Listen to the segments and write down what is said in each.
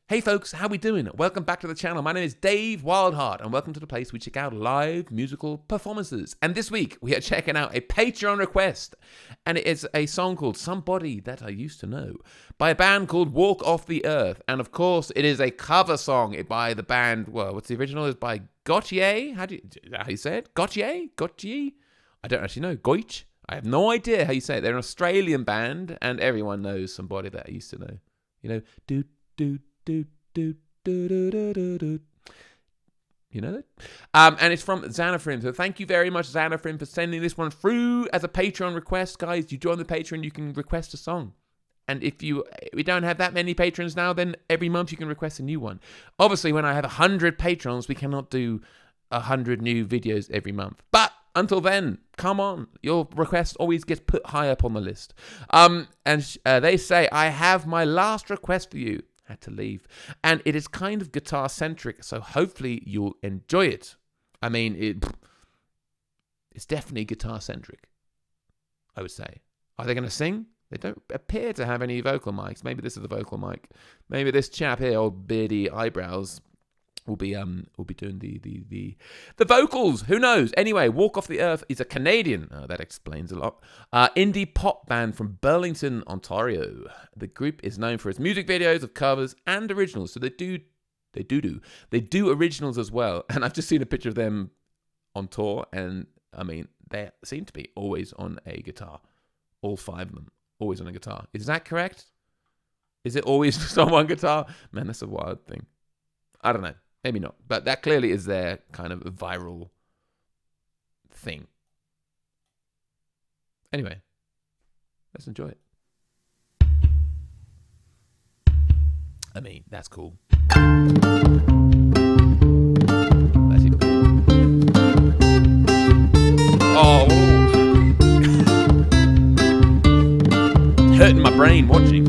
Hey folks, how we doing? Welcome back to the channel. My name is Dave Wildheart, and welcome to the place we check out live musical performances. And this week, we are checking out a Patreon request, and it is a song called Somebody That I Used to Know by a band called Walk Off the Earth. And of course, it is a cover song by the band, well, what's the original? Is by Gotye? How you say it? Gotye? Gotye? I don't actually know. Goich? I have no idea how you say it. They're an Australian band, and everyone knows Somebody That I Used to Know. You know, do. You know that? And it's from Xanafrim. So thank you very much, Xanafrim, for sending this one through as a Patreon request. Guys, you join the Patreon, you can request a song. And if we don't have that many patrons now, then every month you can request a new one. Obviously, when I have 100 patrons, we cannot do 100 new videos every month. But until then, come on. Your request always gets put high up on the list. They say, I have my last request for you. Had to leave. And it is kind of guitar-centric, so hopefully you'll enjoy it. I mean, it's definitely guitar-centric, I would say. Are they going to sing? They don't appear to have any vocal mics. Maybe this is the vocal mic. Maybe this chap here, old beardy eyebrows, will be doing the vocals. Who knows? Anyway, Walk Off the Earth is a Canadian. That explains a lot. Indie pop band from Burlington, Ontario. The group is known for its music videos of covers and originals. So they do originals as well. And I've just seen a picture of them on tour, and I mean, they seem to be always on a guitar. All five of them, always on a guitar. Is that correct? Is it always just on one guitar? Man, that's a wild thing. I don't know. Maybe not, but that clearly is their kind of viral thing. Anyway, let's enjoy it. I mean, that's cool. That's even cool. Oh, hurting my brain watching.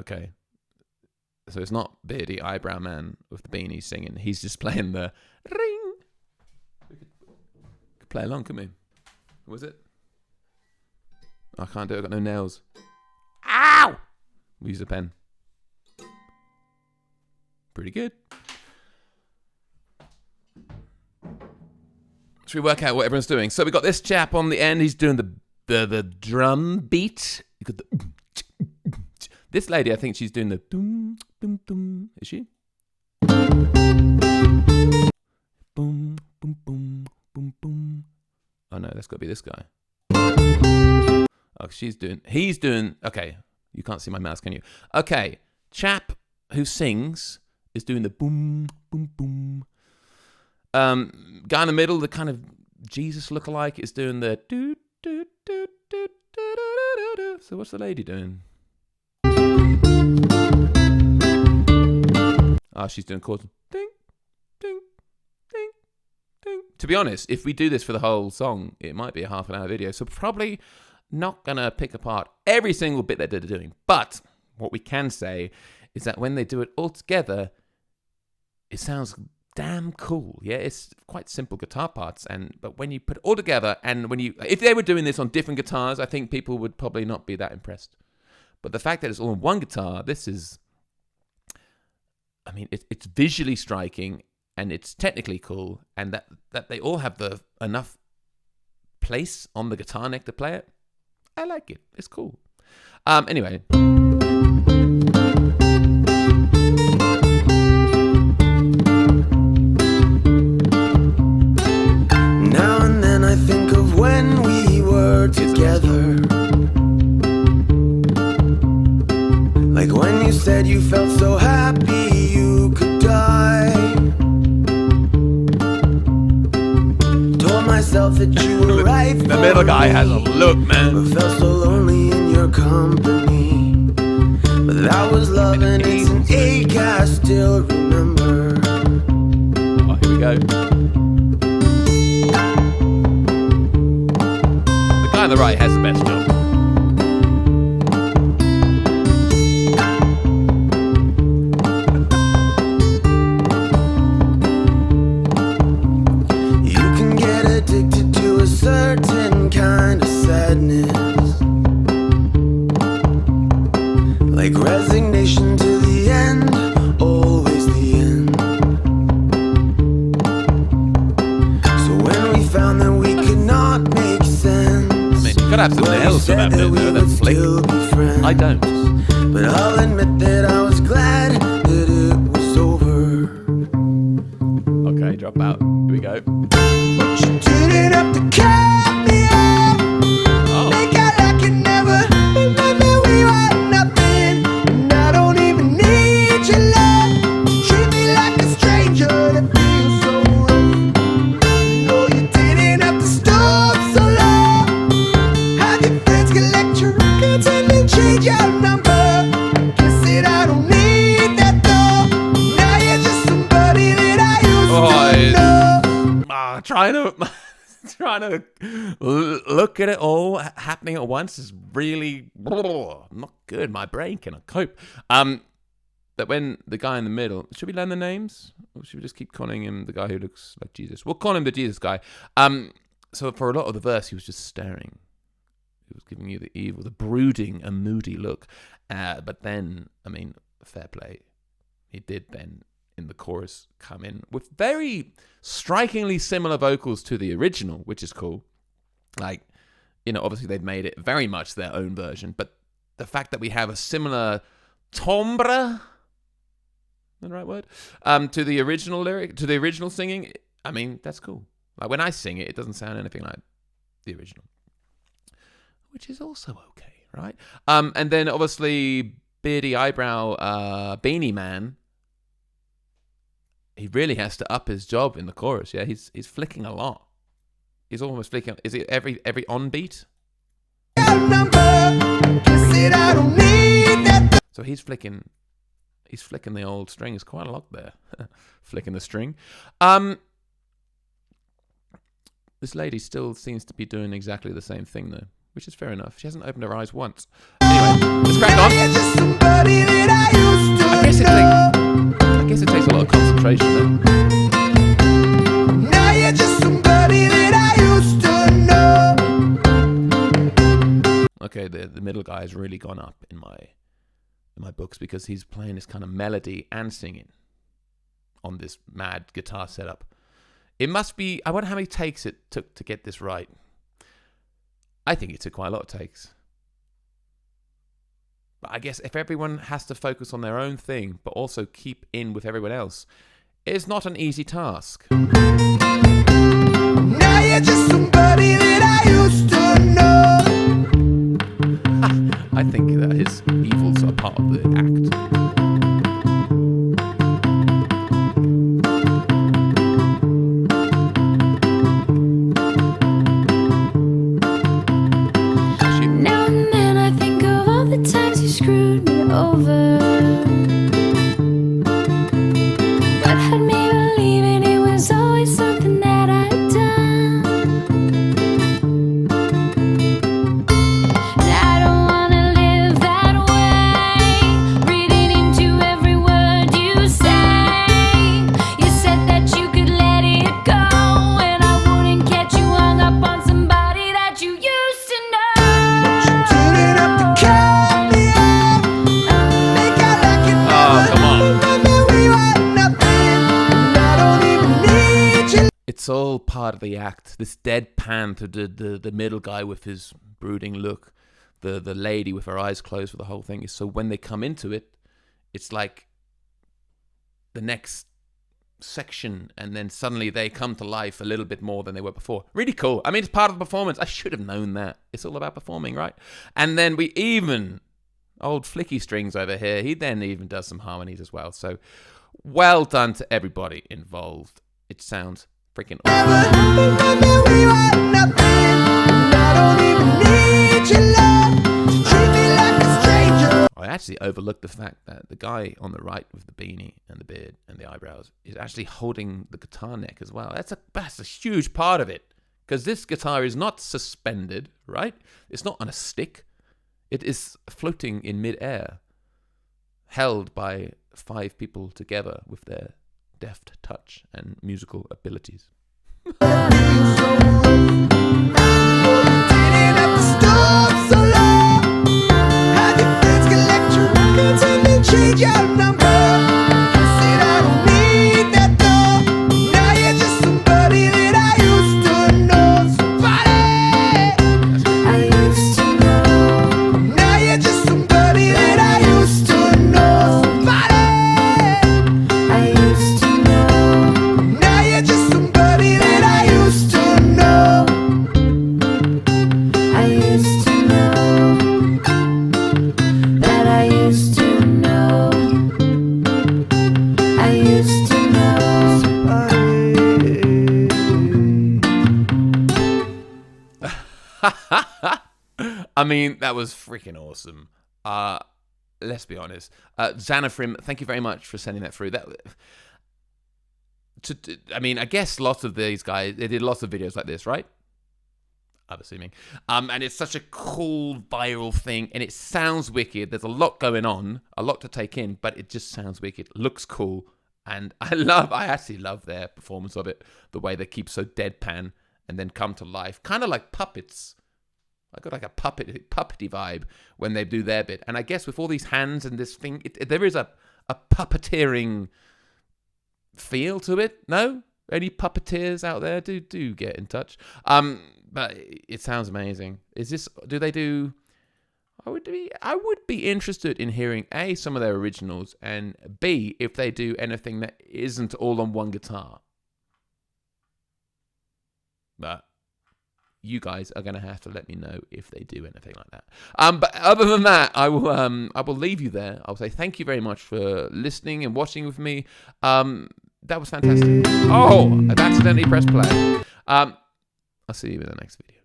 Okay, so it's not beardy eyebrow man with the beanie singing. He's just playing the ring. We could play along, couldn't we? What was it? I can't do it. I've got no nails. Ow! We use a pen. Pretty good. Should we work out what everyone's doing? So we got this chap on the end. He's doing the drum beat. You got the. This lady, I think she's doing the boom, boom, boom. Is she? Boom, boom, boom, boom, boom. Oh no, that's got to be this guy. Oh, he's doing, okay. You can't see my mouse, can you? Okay, chap who sings is doing the boom, boom, boom. Guy in the middle, the kind of Jesus lookalike, is doing the do, do, do, do, do, do, do. So what's the lady doing? Oh, she's doing chords. Ding, ding, ding, ding. To be honest, if we do this for the whole song, it might be a half-an-hour video. So probably not going to pick apart every single bit that they're doing. But what we can say is that when they do it all together, it sounds damn cool. Yeah, it's quite simple guitar parts. But when you put it all together, and if they were doing this on different guitars, I think people would probably not be that impressed. But the fact that it's all on one guitar, this is... I mean, it's visually striking, and it's technically cool, and that they all have enough place on the guitar neck to play it. I like it. It's cool. Anyway. Now and then I think of when we were together. Like when you said you felt so happy you could die. Told myself that you were right for The middle guy has a look, man. but felt so lonely in your company. But that was love and it's an ache I still remember. Oh, here we go. The guy on the right has the best job. You can get have some nails for that bit though. That's slick. I don't. But I'll admit that I was glad that it was over. Okay, drop out. Here we go. You didn't have to cut me off. Oh. Make out like you never remember we were nothing. And I don't even need your love to treat me like a stranger that feels so rough. No, you didn't have to stop so long. Have your friends collect your records and then change your number. Guess that I don't need that though. Now you're just somebody that I used to know. Trying to look at it all happening at once is really not good. My brain cannot cope. But when the guy in the middle, should we learn the names, or should we just keep calling him the guy who looks like Jesus? We'll call him the Jesus guy. So for a lot of the verse, he was just staring. He was giving you the evil, the brooding and moody look. But then, I mean, fair play. He did then, in the chorus, come in with very strikingly similar vocals to the original, which is cool. Like, you know, obviously they've made it very much their own version, but the fact that we have a similar timbre, is that the right word, to the original lyric, to the original singing, I mean, that's cool. Like when I sing it, it doesn't sound anything like the original, which is also okay, right? And then obviously beardy eyebrow Beanie Man, he really has to up his job in the chorus. Yeah, he's flicking a lot. He's almost flicking. Is it every on beat? So he's flicking the old strings quite a lot there. Flicking the string. This lady still seems to be doing exactly the same thing though, which is fair enough. She hasn't opened her eyes once. Anyway, let's crack on. I guess it takes a lot of concentration then. Now you're just somebody that I used to know. Okay, the middle guy has really gone up in my books because he's playing this kind of melody and singing on this mad guitar setup. It must be, I wonder how many takes it took to get this right. I think it took quite a lot of takes. But I guess if everyone has to focus on their own thing, but also keep in with everyone else, it's not an easy task. Now you're just somebody that I used to know. I think that his evils are part of the act. Now and then I think of all the times you screwed me over, but had me believing it was always something that I'd done. And I don't wanna live that way, reading into every word you say. You said that you could let it go, and I wouldn't catch you hung up on somebody that you used to know. Didn't have to cut me off. Make out like you Oh, come on. remember we were nothing. And I don't even need you. It's all part of the act. This deadpan to the middle guy with his brooding look, the lady with her eyes closed for the whole thing. So when they come into it, it's like the next section, and then suddenly they come to life a little bit more than they were before. Really cool. I mean, it's part of the performance. I should have known that. It's all about performing, right? And then we even, old Flicky Strings over here, he then even does some harmonies as well. So well done to everybody involved. It sounds freaking awesome. Remember we were nothing. And I don't even need your love to treat me like a stranger. I actually overlooked the fact that the guy on the right with the beanie and the beard and the eyebrows is actually holding the guitar neck as well. That's a huge part of it, because this guitar is not suspended, right? It's not on a stick. It is floating in mid-air, held by 5 people together with their deft touch and musical abilities. Didn't have to stop so long. Have your friends collect your records and then change your number. Said I don't need that though. Now you're just somebody that I used to know. Somebody I used I mean, that was freaking awesome. Let's be honest. Xanafrim, thank you very much for sending that through. I mean, I guess lots of these guys, they did lots of videos like this, right? I'm assuming. And it's such a cool viral thing, and it sounds wicked. There's a lot going on, a lot to take in, but it just sounds wicked. Looks cool, and I actually love their performance of it. The way they keep so deadpan and then come to life, kind of like puppets. I got like a puppety vibe when they do their bit. And I guess with all these hands and this thing, there is a puppeteering feel to it. No? Any puppeteers out there? Do get in touch. But it sounds amazing. Do they do... I would be interested in hearing A, some of their originals, and B, if they do anything that isn't all on one guitar. But you guys are going to have to let me know if they do anything like that. But other than that, I will leave you there. I'll say thank you very much for listening and watching with me. That was fantastic. Oh, I've accidentally pressed play. I'll see you in the next video.